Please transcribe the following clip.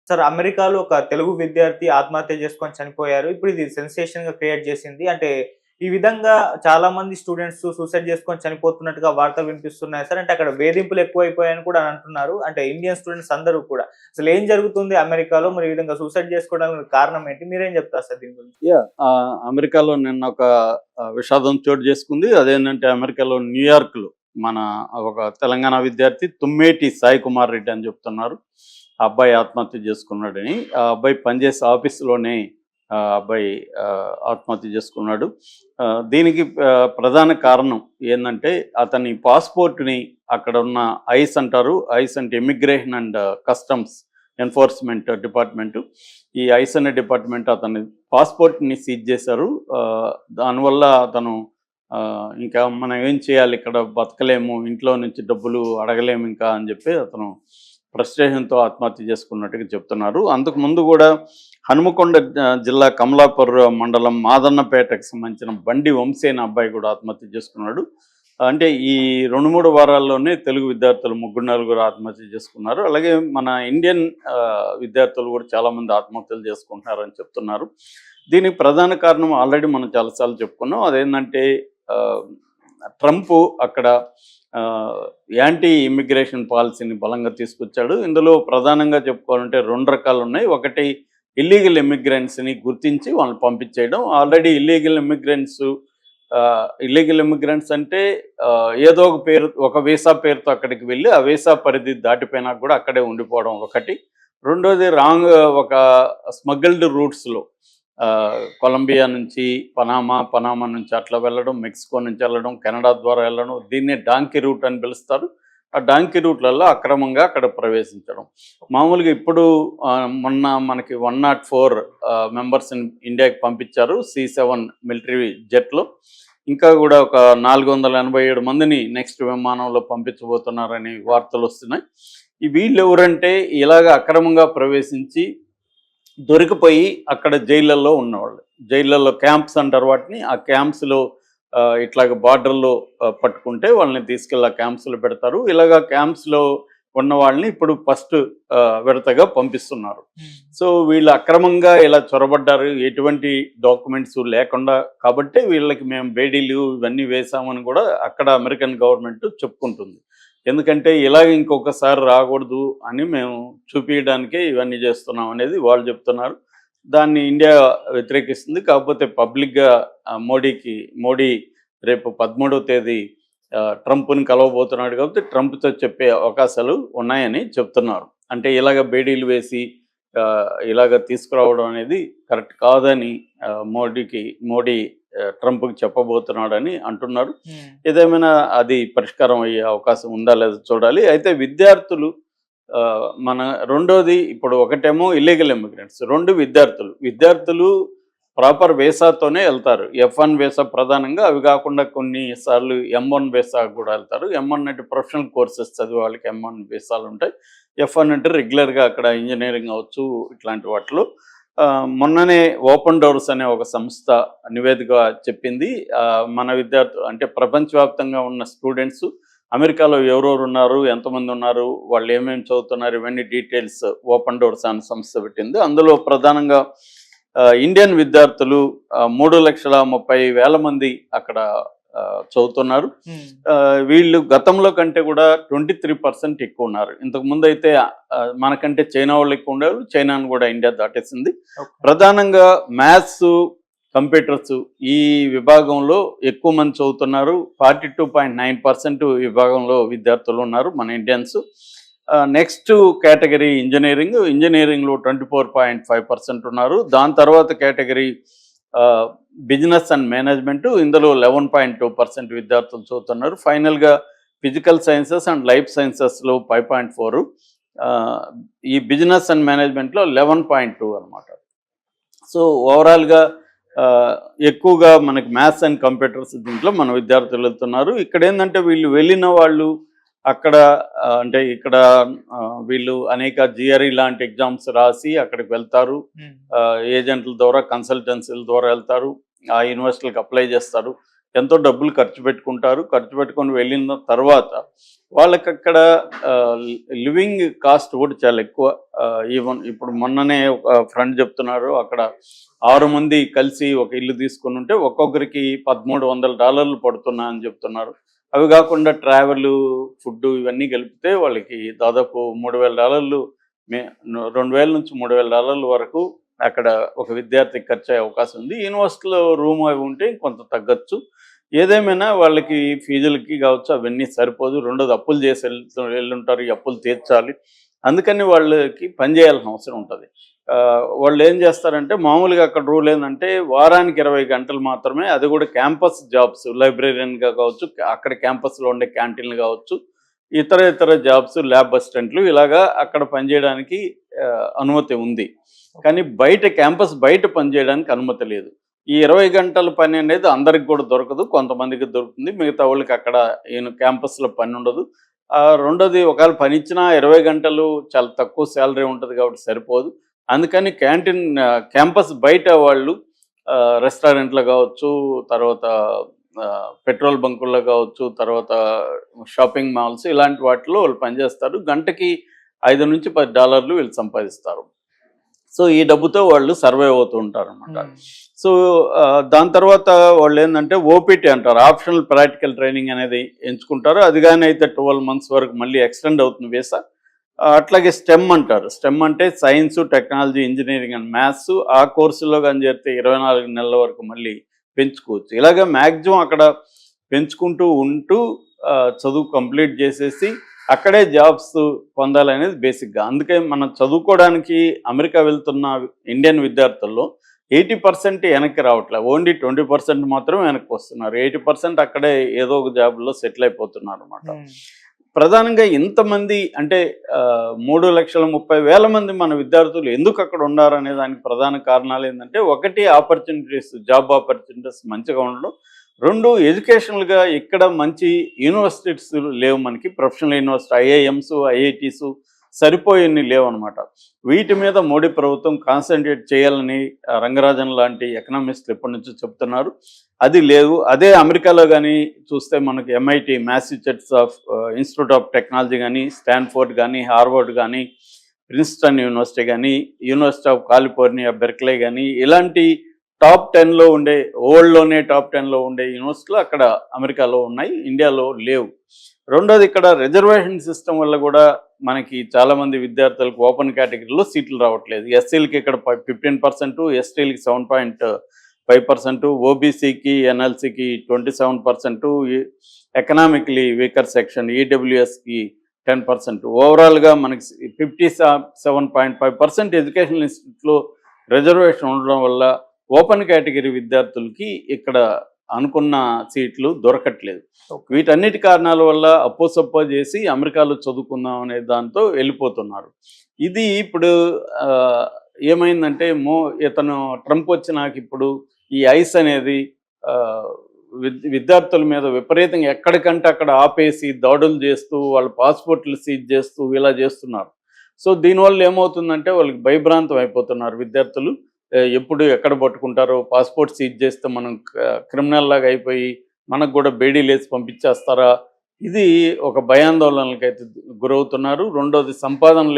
Sir అమెరికాలో ఒక తెలుగు విద్యార్థి ఆత్మహత్య చేసుకొని చనిపోయారు. ఇప్పుడు ఇది సెన్సేషన్‌గా క్రియేట్ చేసింది. అంటే ఈ విధంగా చాలా మంది స్టూడెంట్స్ సూసైడ్ చేసుకొని చనిపోతున్నట్టుగా వార్తలు వినిపిస్తున్నాయి సార్. అంటే అక్కడ వేధింపులు ఎక్కువైపోయాయని కూడా అంటున్నారు. అంటే ఇండియన్ స్టూడెంట్స్ అందరూ కూడా. అసలు ఏం జరుగుతుంది అమెరికాలో? మరి ఈ విధంగా సూసైడ్ చేసుకోవడానికి కారణం ఏంటి? మీరేం చెప్తారు సార్ దీని గురించి? అమెరికాలో నిన్న ఒక విషాదం చోటు చేసుకుంది. అదేంటంటే అమెరికాలో న్యూయార్క్‌లో మన ఒక తెలంగాణ విద్యార్థి తుమ్మేటి సాయి కుమార్ రెడ్డి అని చెప్తున్నారు. ఆ అబ్బాయి ఆత్మహత్య చేసుకున్నాడని. ఆ అబ్బాయి పనిచేసే ఆఫీస్‌లోనే అబ్బాయి ఆత్మహత్య చేసుకున్నాడు. దీనికి ప్రధాన కారణం ఏందంటే అతని పాస్‌పోర్ట్‌ని అక్కడ ఉన్న ఐస్ అంటారు. ఐస్ అంటే immigration and customs enforcement department. ఈ ఐస్ అనే డిపార్ట్‌మెంట్ అతని పాస్‌పోర్ట్‌ని సీజ్ చేశారు. దానివల్ల అతను ఇంకా మనం ఏం చేయాలి, ఇక్కడ బతకలేము, ఇంట్లో నుంచి డబ్బులు అడగలేము ఇంకా అని చెప్పి అతను ఫ్రస్ట్రేషన్‌తో ఆత్మహత్య చేసుకున్నట్టుగా చెప్తున్నారు. అంతకుముందు కూడా హనుమకొండ జిల్లా కమలాపూర్ మండలం మాదన్నపేటకు సంబంధించిన బండి వంశీ అనే అబ్బాయి కూడా ఆత్మహత్య చేసుకున్నాడు. అంటే ఈ 2, 3 వారాల్లోనే తెలుగు విద్యార్థులు ముగ్గురు, నలుగురు ఆత్మహత్య చేసుకున్నారు. అలాగే మన ఇండియన్ విద్యార్థులు కూడా చాలామంది ఆత్మహత్యలు చేసుకుంటున్నారని చెప్తున్నారు. దీనికి ప్రధాన కారణం ఆల్రెడీ మనం చాలాసార్లు చెప్పుకున్నాం. అదేంటంటే ట్రంప్ అక్కడ యాంటీ ఇమ్మిగ్రేషన్ పాలసీని బలంగా తీసుకొచ్చాడు. ఇందులో ప్రధానంగా చెప్పుకోవాలంటే 2 రకాలు ఉన్నాయి. ఒకటి ఇల్లీగల్ ఇమ్మిగ్రెంట్స్ని గుర్తించి వాళ్ళని పంపించేయడం. ఆల్రెడీ ఇల్లీగల్ ఇమ్మిగ్రెంట్స్ అంటే ఏదో ఒక పేరు, ఒక వీసా పేరుతో అక్కడికి వెళ్ళి ఆ వీసా పరిధి దాటిపోయినా కూడా అక్కడే ఉండిపోవడం ఒకటి. రెండోది ఒక స్మగ్గిల్డ్ రూట్స్లో కొలంబియా నుంచి పనామా నుంచి అట్లా వెళ్ళడం, మెక్సికో నుంచి వెళ్ళడం, కెనడా ద్వారా వెళ్ళడం, దీన్నే డాంకీ రూట్ అని పిలుస్తారు. ఆ డాంకీ రూట్లలో అక్రమంగా అక్కడ ప్రవేశించడం. మామూలుగా ఇప్పుడు మొన్న మనకి 104 మెంబర్స్ని ఇండియాకి పంపించారు C-7 మిలిటరీ జెట్లో. ఇంకా కూడా ఒక 487 మందిని నెక్స్ట్ విమానంలో పంపించబోతున్నారని వార్తలు వస్తున్నాయి. ఈ వీళ్ళు ఎవరంటే ఇలాగ అక్రమంగా ప్రవేశించి దొరికిపోయి అక్కడ జైళ్ళల్లో ఉన్నవాళ్ళు. జైళ్ళల్లో క్యాంప్స్ అంటారు వాటిని. ఆ క్యాంప్స్‌లో ఇట్లాగ బార్డర్‌లో పట్టుకుంటే వాళ్ళని తీసుకెళ్ళి ఆ క్యాంప్స్‌లో పెడతారు. ఇలాగ క్యాంప్స్‌లో ఉన్న వాళ్ళని ఇప్పుడు ఫస్ట్ విడతగా పంపిస్తున్నారు. సో వీళ్ళు అక్రమంగా ఇలా చొరబడ్డారు, ఎటువంటి డాక్యుమెంట్స్ లేకుండా, కాబట్టే వీళ్ళకి మేము బేడీలు ఇవన్నీ వేసామని కూడా అక్కడ అమెరికన్ గవర్నమెంట్ చెప్పుకుంటుంది. ఎందుకంటే ఇలాగ ఇంకొకసారి రాకూడదు అని మేము చూపించడానికే ఇవన్నీ చేస్తున్నాం అనేది వాళ్ళు చెప్తున్నారు. దాన్ని ఇండియా వ్యతిరేకిస్తుంది. కాకపోతే పబ్లిక్‌గా మోడీ రేపు 13వ తేదీ ట్రంప్‌ని కలవబోతున్నాడు కాబట్టి ట్రంప్‌తో చెప్పే అవకాశాలు ఉన్నాయని చెప్తున్నారు. అంటే ఇలాగ బేడీలు వేసి ఇలాగ తీసుకురావడం అనేది కరెక్ట్ కాదని మోడీ ట్రంప్‌కి చెప్పబోతున్నాడని అంటున్నారు. ఏదేమైనా అది పరిష్కారం అయ్యే అవకాశం ఉందా లేదా చూడాలి. అయితే విద్యార్థులు మన రెండోది ఇప్పుడు ఒకటేమో ఇల్లీగల్ ఇమిగ్రెంట్స్, 2 విద్యార్థులు ప్రాపర్ వీసాతోనే వెళ్తారు. F1 వీసా ప్రధానంగా, అవి కాకుండా కొన్నిసార్లు M1 వీసా కూడా వెళ్తారు. M1 అంటే ప్రొఫెషనల్ కోర్సెస్ చదివే వాళ్ళకి M1 వీసాలు ఉంటాయి. F1 అంటే రెగ్యులర్గా అక్కడ ఇంజనీరింగ్ అవ్వచ్చు, ఇట్లాంటి వాటిలో. మొన్ననే ఓపెన్ డోర్స్ అనే ఒక సంస్థ నివేదిక చెప్పింది. మన విద్యార్థులు అంటే ప్రపంచవ్యాప్తంగా ఉన్న స్టూడెంట్స్ అమెరికాలో ఎవరెవరు ఉన్నారు, ఎంతమంది ఉన్నారు, వాళ్ళు ఏమేమి చదువుతున్నారు, ఇవన్నీ డీటెయిల్స్ ఓపెన్ డోర్స్ అనే సంస్థ పెట్టింది. అందులో ప్రధానంగా ఇండియన్ విద్యార్థులు 3,30,000 మంది అక్కడ చదువుతున్నారు. వీళ్ళు గతంలో కంటే కూడా 23% ఎక్కువ ఉన్నారు. ఇంతకుముందు అయితే మనకంటే చైనా వాళ్ళు ఎక్కువ ఉండేవాళ్ళు. చైనాను కూడా ఇండియా దాటేసింది. ప్రధానంగా మ్యాథ్స్, కంప్యూటర్స్ ఈ విభాగంలో ఎక్కువ మంది చదువుతున్నారు. 42.9% విభాగంలో విద్యార్థులు ఉన్నారు మన ఇండియన్స్. నెక్స్ట్ కేటగిరీ ఇంజనీరింగ్లో 24.5% ఉన్నారు. దాని తర్వాత కేటగిరీ బిజినెస్ అండ్ మేనేజ్మెంట్, ఇందులో 11.2% విద్యార్థులు చదువుతున్నారు. ఫైనల్గా ఫిజికల్ సైన్సెస్ అండ్ లైఫ్ సైన్సెస్లో 5.4, ఈ బిజినెస్ అండ్ మేనేజ్మెంట్లో 11.2 అనమాట. సో ఓవరాల్గా ఎక్కువగా మనకి మ్యాథ్స్ అండ్ కంప్యూటర్స్ దీంట్లో మన విద్యార్థులు వెళ్తున్నారు. ఇక్కడ ఏంటంటే వీళ్ళు వెళ్ళిన వాళ్ళు అక్కడ అంటే ఇక్కడ వీళ్ళు అనేక GRE లాంటి ఎగ్జామ్స్ రాసి అక్కడికి వెళ్తారు. ఏజెంట్ల ద్వారా, కన్సల్టెన్సీల ద్వారా వెళ్తారు. ఆ యూనివర్సిటీలకు అప్లై చేస్తారు. ఎంతో డబ్బులు ఖర్చు పెట్టుకుంటారు. ఖర్చు పెట్టుకొని వెళ్ళిన తర్వాత వాళ్ళకి అక్కడ లివింగ్ కాస్ట్ కూడా చాలా ఎక్కువ. ఈవెన్ ఇప్పుడు మొన్ననే ఒక ఫ్రెండ్ చెప్తున్నారు, అక్కడ 6 మంది కలిసి ఒక ఇల్లు తీసుకుని ఉంటే ఒక్కొక్కరికి $1,300 పడుతున్నా అని చెప్తున్నారు. అవి కాకుండా ట్రావెల్, ఫుడ్ ఇవన్నీ కలిపితే వాళ్ళకి దాదాపు $3,000 $2,000 నుంచి $3,000 వరకు అక్కడ ఒక విద్యార్థికి ఖర్చు అయ్యే అవకాశం ఉంది. యూనివర్సిటీలో రూమ్ అవి ఉంటే కొంత తగ్గచ్చు. ఏదేమైనా వాళ్ళకి ఫీజులకి కావచ్చు అవన్నీ సరిపోదు. రెండోది అప్పులు చేసి వెళ్ళుంటారు, ఈ అప్పులు తీర్చాలి. అందుకని వాళ్ళకి పని చేయాల్సిన అవసరం ఉంటుంది. వాళ్ళు ఏం చేస్తారంటే మామూలుగా అక్కడ రూల్ ఏంటంటే వారానికి 20 గంటలు మాత్రమే, అది కూడా క్యాంపస్ జాబ్స్, లైబ్రేరియన్గా కావచ్చు, అక్కడ క్యాంపస్లో ఉండే క్యాంటీన్లు కావచ్చు, ఇతర జాబ్స్, ల్యాబ్ అసిస్టెంట్లు ఇలాగా అక్కడ పనిచేయడానికి అనుమతి ఉంది. కానీ క్యాంపస్ బయట పనిచేయడానికి అనుమతి లేదు. ఈ 20 గంటల పని అనేది అందరికి కూడా దొరకదు, కొంతమందికి దొరుకుతుంది, మిగతా వాళ్ళకి అక్కడ క్యాంపస్లో పని ఉండదు. రెండోది ఒకవేళ పని ఇచ్చినా 20 గంటలు చాలా తక్కువ శాలరీ ఉంటుంది కాబట్టి సరిపోదు. అందుకని క్యాంపస్ బయట వాళ్ళు రెస్టారెంట్లో కావచ్చు, తర్వాత పెట్రోల్ బంకుల్లో కావచ్చు, తర్వాత షాపింగ్ మాల్స్ ఇలాంటి వాటిలో వాళ్ళు పనిచేస్తారు. గంటకి $5 నుంచి $10 వీళ్ళు సంపాదిస్తారు. సో ఈ డబ్బుతో వాళ్ళు సర్వైవ్ అవుతూ ఉంటారు అనమాట. సో దాని తర్వాత వాళ్ళు ఏంటంటే ఓపీటీ అంటారు, ఆప్షనల్ ప్రాక్టికల్ ట్రైనింగ్ అనేది ఎంచుకుంటారు. అది కానీ అయితే 12 months వరకు మళ్ళీ ఎక్స్టెండ్ అవుతుంది వీసా. అట్లాగే స్టెమ్ అంటారు. స్టెమ్ అంటే science, technology, engineering and maths. ఆ కోర్సులో కానీ చేరితే 24 నెలల వరకు మళ్ళీ పెంచుకోవచ్చు. ఇలాగ మ్యాక్సిమం అక్కడ పెంచుకుంటూ ఉంటూ చదువు కంప్లీట్ చేసేసి అక్కడే జాబ్స్ పొందాలనేది బేసిక్గా. అందుకే మనం చదువుకోవడానికి అమెరికా వెళ్తున్న ఇండియన్ విద్యార్థుల్లో 80% వెనక్కి రావట్లేదు, ఓన్లీ 20% మాత్రం వెనక్కి వస్తున్నారు. 80% అక్కడే ఏదో ఒక జాబ్లో సెటిల్ అయిపోతున్నారు అనమాట. ప్రధానంగా ఇంతమంది అంటే 3,30,000 మంది మన విద్యార్థులు ఎందుకు అక్కడ ఉన్నారు అనే దానికి ప్రధాన కారణాలు ఏంటంటే, ఒకటి ఆపర్చునిటీస్, జాబ్ ఆపర్చునిటీస్ మంచిగా ఉండడం. 2 ఎడ్యుకేషనల్గా ఇక్కడ మంచి యూనివర్సిటీస్ లేవు మనకి, ప్రొఫెషనల్ యూనివర్సిటీ, ఐఐఎంస్, ఐఐటీస్ సరిపోయిన్ని లేవు అనమాట. వీటి మీద మోడీ ప్రభుత్వం కాన్సన్ట్రేట్ చేయాలని రంగరాజన్ లాంటి ఎకనామిస్టులు ఎప్పటి నుంచో చెప్తున్నారు. అది లేదు. అదే అమెరికాలో కానీ చూస్తే మనకి MIT, Massachusetts institute of technology కానీ, స్టాన్ఫోర్డ్ కానీ, హార్వర్డ్ కానీ, ప్రిన్స్టన్ యూనివర్సిటీ కానీ, యూనివర్సిటీ ఆఫ్ కాలిఫోర్నియా, బెర్క్లీ కానీ ఇలాంటి టాప్ 10లో ఉండే, వరల్డ్లోనే టాప్ 10లో ఉండే యూనివర్సిటీలు అక్కడ అమెరికాలో ఉన్నాయి, ఇండియాలో లేవు. రెండోది ఇక్కడ రిజర్వేషన్ సిస్టమ్ వల్ల కూడా మనకి చాలామంది విద్యార్థులకు ఓపెన్ కేటగిరీలో సీట్లు రావట్లేదు. ఎస్సీలకి ఇక్కడ 15%, ఎస్టీలకి 7.5%, ఓబీసీకి, ఎన్ఎల్సీకి 27%, ఎకనామిక్లీ వీకర్ సెక్షన్ ఈడబ్ల్యూఎస్కి 10%. ఓవరాల్గా మనకి 57.5% ఎడ్యుకేషనల్ ఇన్స్టిట్యూట్లో రిజర్వేషన్ ఉండడం వల్ల ఓపెన్ కేటగిరీ విద్యార్థులకి ఇక్కడ అనుకున్న సీట్లు దొరకట్లేదు. వీటన్నిటి కారణాల వల్ల అప్పో చేసి అమెరికాలో చదువుకుందాం అనే దాంతో వెళ్ళిపోతున్నారు. ఇది ఇప్పుడు ఏమైందంటే ఇతను ట్రంప్ వచ్చినాక ఇప్పుడు ఈ ఐస్ అనేది విద్యార్థుల మీద విపరీతంగా ఎక్కడికంటే అక్కడ ఆపేసి దాడులు చేస్తూ వాళ్ళ పాస్పోర్ట్లు సీజ్ చేస్తూ ఇలా చేస్తున్నారు. సో దీనివల్ల ఏమవుతుందంటే వాళ్ళకి భయభ్రాంతం అయిపోతున్నారు విద్యార్థులు. ఎప్పుడు ఎక్కడ పట్టుకుంటారో, పాస్పోర్ట్ సీజ్ చేస్తే మనం క్రిమినల్ లాగా అయిపోయి మనకు కూడా బేడీలు వేసి పంపించేస్తారా, ఇది ఒక భయాందోళనలకైతే గురవుతున్నారు. రెండోది సంపాదన